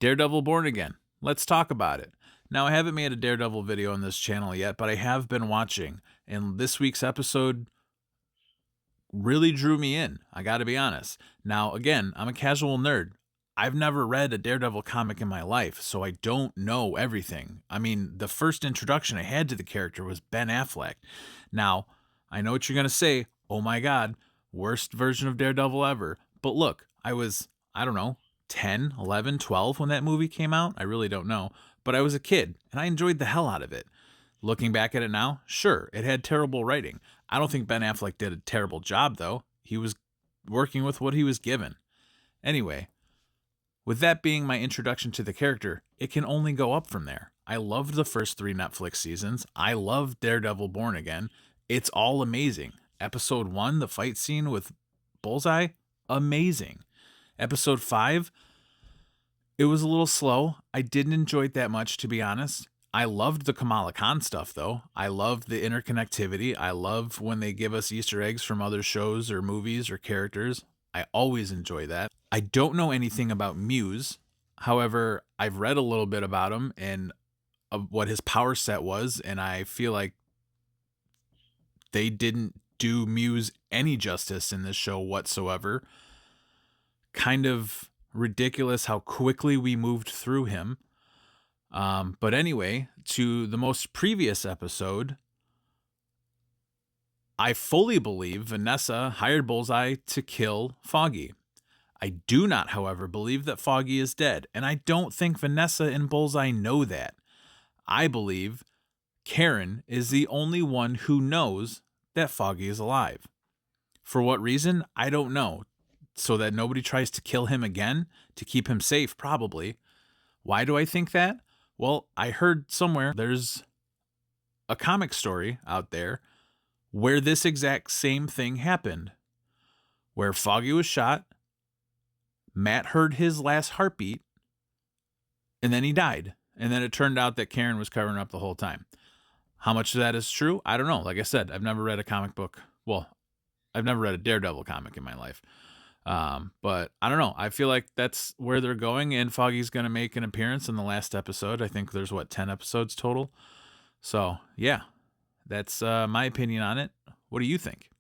Daredevil Born Again. Let's talk about it. Now, I haven't made a Daredevil video on this channel yet, but I have been watching, and this week's episode really drew me in. I gotta be honest. Now, again, I'm a casual nerd. I've never read a Daredevil comic in my life, so I don't know everything. I mean, the first introduction I had to the character was Ben Affleck. Now, I know what you're gonna say. Oh my God, worst version of Daredevil ever. But look, I don't know, 10, 11, 12 when that movie came out. I really don't know. But I was a kid, and I enjoyed the hell out of it. Looking back at it now, sure, it had terrible writing. I don't think Ben Affleck did a terrible job, though. He was working with what he was given. Anyway, with that being my introduction to the character, it can only go up from there. I loved the first 3 Netflix seasons. I loved Daredevil Born Again. It's all amazing. Episode 1, the fight scene with Bullseye, amazing. Episode 5, it was a little slow. I didn't enjoy it that much, to be honest. I loved the Kamala Khan stuff, though. I loved the interconnectivity. I love when they give us Easter eggs from other shows or movies or characters. I always enjoy that. I don't know anything about Muse. However, I've read a little bit about him and what his power set was, and I feel like they didn't do Muse any justice in this show whatsoever. Kind of ridiculous how quickly we moved through him. But anyway, to the most previous episode, I fully believe Vanessa hired Bullseye to kill Foggy. I do not, however, believe that Foggy is dead, and I don't think Vanessa and Bullseye know that. I believe Karen is the only one who knows that Foggy is alive. For what reason? I don't know. So that nobody tries to kill him again? To keep him safe, probably. Why do I think that? Well, I heard somewhere there's a comic story out there where this exact same thing happened. Where Foggy was shot, Matt heard his last heartbeat, and then he died. And then it turned out that Karen was covering up the whole time. How much of that is true? I don't know. Like I said, I've never read a comic book. Well, I've never read a Daredevil comic in my life. But I don't know. I feel like that's where they're going, and Foggy's going to make an appearance in the last episode. I think there's 10 episodes total. So yeah, that's my opinion on it. What do you think?